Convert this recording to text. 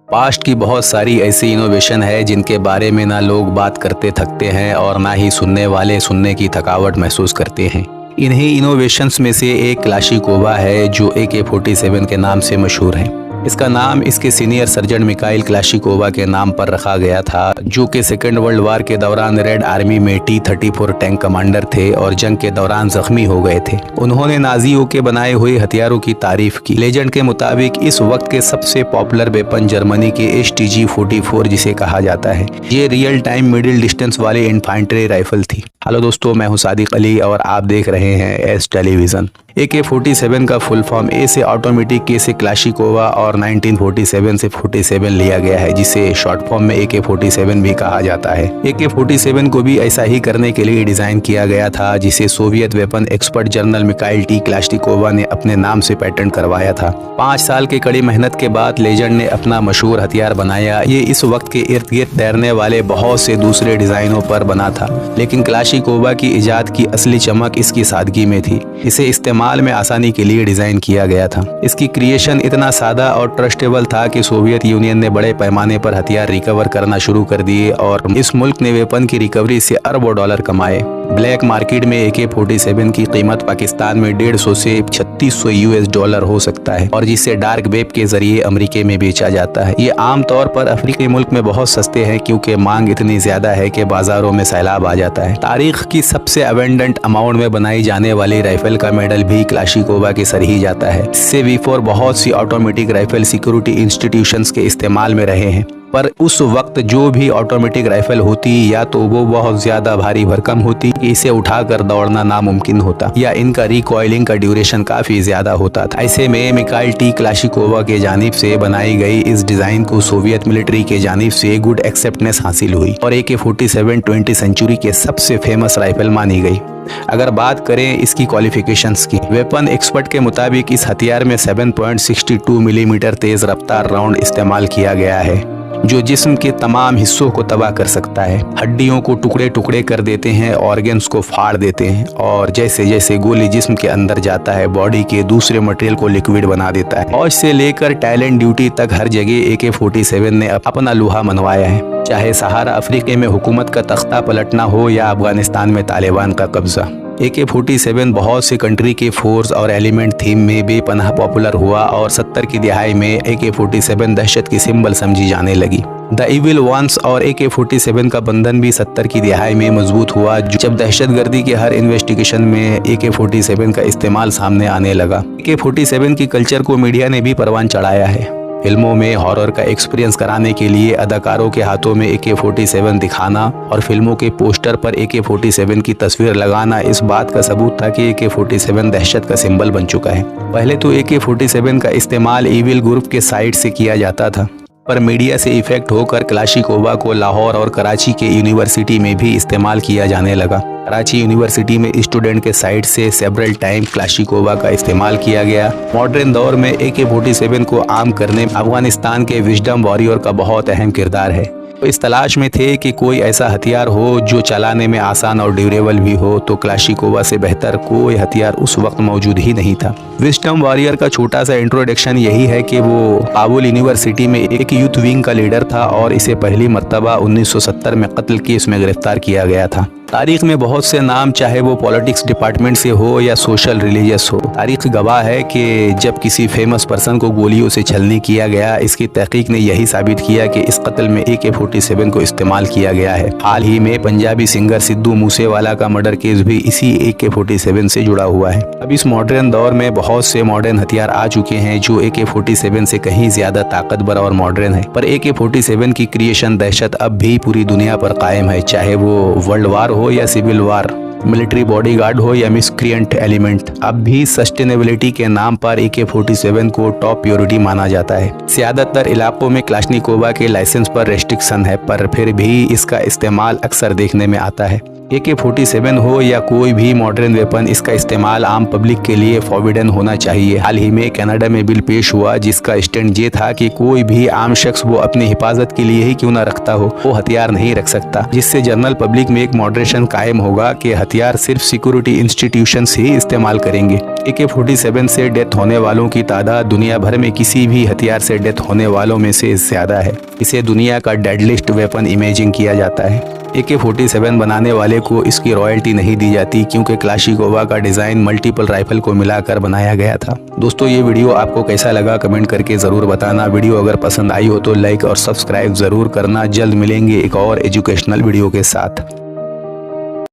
Past की बहुत सारी ऐसी इनोवेशन है जिनके बारे में ना लोग बात करते थकते हैं और ना ही सुनने वाले सुनने की थकावट महसूस करते हैं। इन्हीं इनोवेशंस में से एक क्लाशिकोवा है जो AK-47 के नाम से मशहूर है। इसका नाम इसके सीनियर सर्जन मिखाइल क्लाशिकोवा के नाम पर रखा गया था, जो कि सेकेंड वर्ल्ड वार के दौरान रेड आर्मी में T-34 टैंक कमांडर थे और जंग के दौरान जख्मी हो गए थे। उन्होंने नाजियों के बनाए हुए हथियारों की तारीफ की। लेजेंड के मुताबिक इस वक्त के सबसे पॉपुलर वेपन जर्मनी के HTG-44 जिसे कहा जाता है। ये रियल टाइम मिडिल डिस्टेंस वाली इन्फेंट्री राइफल थी। हेलो दोस्तों, मैं हूं सादिक अली और आप देख रहे हैं एस टेलीविजन। AK-47 का फुल फॉर्म A से ऑटोमेटिक, K से क्लाशिकोवा और 1947 से 47 लिया गया है, जिसे शॉर्ट फॉर्म में AK-47 भी कहा जाता है। AK-47 को भी ऐसा ही करने के लिए डिजाइन किया गया था, जिसे Soviet weapon expert general Mikhail T क्लाशिकोवा ने अपने नाम से पेटेंट करवाया था। 5 साल की कड़ी मेहनत के बाद लेजेंड ने अपना मशहूर हथियार बनाया। ये इस वक्त के इर्द गिर्द तैरने वाले बहुत से दूसरे डिजाइनों पर बना था, लेकिन क्लाशिकोवा की इजाद की असली चमक इसकी सादगी में थी। इसे इस्तेमाल में आसानी के लिए डिजाइन किया गया था। इसकी क्रिएशन इतना सादा और ट्रस्टेबल था कि सोवियत यूनियन ने बड़े पैमाने पर हथियार रिकवर करना शुरू कर दिए और इस मुल्क ने वेपन की रिकवरी से अरबों डॉलर कमाए। ब्लैक मार्केट में AK-47 की कीमत पाकिस्तान में 150 से 3600 US$ हो सकता है, और जिसे डार्क वेब के जरिए अमेरिका में बेचा जाता है। ये आमतौर पर अफ्रीकी मुल्क में बहुत सस्ते हैं, क्योंकि मांग इतनी ज्यादा है कि बाजारों में सैलाब आ जाता है। तारीख की सबसे अवेंडेंट अमाउंट में बनाई जाने वाली राइफल का मेडल भी क्लाशिकोवा के सर ही जाता है। इससे V4 बहुत सी ऑटोमेटिक राइफल सिक्योरिटी इंस्टीट्यूशंस के इस्तेमाल में रहे हैं, पर उस वक्त जो भी ऑटोमेटिक राइफल होती या तो वो बहुत ज्यादा भारी भरकम होती कि इसे उठाकर दौड़ना नामुमकिन होता, या इनका रिकॉइलिंग का ड्यूरेशन काफी ज्यादा होता था। ऐसे में मिखाइल T क्लाशिकोवा के जानिब से बनाई गई इस डिजाइन को सोवियत मिलिट्री के जानिब से गुड एक्सेप्टेंस हासिल हुई और AK-47 20वीं सेंचुरी के सबसे फेमस राइफल मानी गई। अगर बात करें इसकी क्वालिफिकेशंस की, वेपन एक्सपर्ट के मुताबिक इस हथियार में 7.62 मिलीमीटर तेज रफ्तार राउंड इस्तेमाल किया गया है, जो जिस्म के तमाम हिस्सों को तबाह कर सकता है। हड्डियों को टुकड़े टुकड़े कर देते हैं, ऑर्गन्स को फाड़ देते हैं, और जैसे जैसे गोली जिस्म के अंदर जाता है बॉडी के दूसरे मटेरियल को लिक्विड बना देता है। फौज से लेकर टैलेंट ड्यूटी तक हर जगह AK-47 ने अपना लोहा मनवाया है, चाहे सहारा अफ्रीका में हुकूमत का तख्ता पलटना हो या अफगानिस्तान में तालिबान का कब्जा। AK-47 बहुत से कंट्री के फोर्स और एलिमेंट थीम में बेपनाह पॉपुलर हुआ और 70 की दिहाई में AK-47 दहशत की सिंबल समझी जाने लगी। द इविल वंस और AK-47 का बंधन भी 70 की दिहाई में मजबूत हुआ, जब दहशतगर्दी के हर इन्वेस्टिगेशन में AK-47 का इस्तेमाल सामने आने लगा। AK-47 की कल्चर को मीडिया ने भी परवान चढ़ाया है। फिल्मों में हॉरर का एक्सपीरियंस कराने के लिए अदाकारों के हाथों में AK-47 दिखाना और फिल्मों के पोस्टर पर AK-47 की तस्वीर लगाना इस बात का सबूत था कि AK-47 दहशत का सिंबल बन चुका है। पहले तो AK-47 का इस्तेमाल इविल ग्रुप के साइड से किया जाता था, पर मीडिया से इफेक्ट होकर क्लाशिकोवा को लाहौर और कराची के यूनिवर्सिटी में भी इस्तेमाल किया जाने लगा। कराची यूनिवर्सिटी में स्टूडेंट के साइड से सेवरल टाइम क्लाशिकोवा का इस्तेमाल किया गया। मॉडर्न दौर में AK-47 को आम करने में अफगानिस्तान के विजडम वॉरियर का बहुत अहम किरदार है। तो इस तलाश में थे कि कोई ऐसा हथियार हो जो चलाने में आसान और ड्यूरेबल भी हो, तो क्लाशिकोवा से बेहतर कोई हथियार उस वक्त मौजूद ही नहीं था। विजडम वॉरियर का छोटा सा इंट्रोडक्शन यही है कि वो काबुल यूनिवर्सिटी में एक यूथ विंग का लीडर था और इसे पहली मर्तबा 1970 में कत्ल केस में गिरफ्तार किया गया था। तारीख में बहुत से नाम, चाहे वो पॉलिटिक्स डिपार्टमेंट से हो या सोशल रिलीजियस हो, तारीख गवाह है कि जब किसी फेमस पर्सन को गोलियों से छलनी किया गया, इसकी तहकीक ने यही साबित किया कि इस कत्ल में AK-47 को इस्तेमाल किया गया है। हाल ही में पंजाबी सिंगर सिद्धू मूसेवाला का मर्डर केस भी इसी AK-47 से जुड़ा हुआ है। अब इस मॉडर्न दौर में बहुत से मॉडर्न हथियार आ चुके हैं जो AK-47 से कहीं ज्यादा ताकतवर और मॉडर्न है, पर AK-47 की क्रिएशन दहशत अब भी पूरी दुनिया पर कायम है, चाहे वो वर्ल्ड वार हो या सिविल वार, मिलिट्री बॉडीगार्ड हो या मिसक्रिएंट एलिमेंट। अब भी सस्टेनेबिलिटी के नाम पर AK-47 को टॉप प्योरिटी माना जाता है। ज्यादातर इलाकों में क्लाशिकोवा के लाइसेंस पर रेस्ट्रिक्शन है, पर फिर भी इसका इस्तेमाल अक्सर देखने में आता है। AK-47 हो या कोई भी मॉडर्न वेपन, इसका इस्तेमाल आम पब्लिक के लिए फॉरबिडन होना चाहिए। हाल ही में कनाडा में बिल पेश हुआ जिसका स्टैंड ये था कि कोई भी आम शख्स वो अपनी हिफाजत के लिए ही क्यों ना रखता हो, वो हथियार नहीं रख सकता, जिससे जनरल पब्लिक में एक मॉडरेशन कायम होगा कि हथियार सिर्फ सिक्योरिटी इंस्टीट्यूशंस ही इस्तेमाल करेंगे। AK-47 से डेथ होने वालों की तादाद दुनिया भर में किसी भी हथियार से डेथ होने वालों में से ज्यादा है। इसे दुनिया का डेडलिस्ट वेपन इमेजिंग किया जाता है। AK-47 बनाने वाले को इसकी रॉयल्टी नहीं दी जाती क्योंकि क्लाशिकोवा का डिज़ाइन मल्टीपल राइफल को मिलाकर बनाया गया था। दोस्तों, ये वीडियो आपको कैसा लगा कमेंट करके ज़रूर बताना। वीडियो अगर पसंद आई हो तो लाइक और सब्सक्राइब ज़रूर करना। जल्द मिलेंगे एक और एजुकेशनल वीडियो के साथ।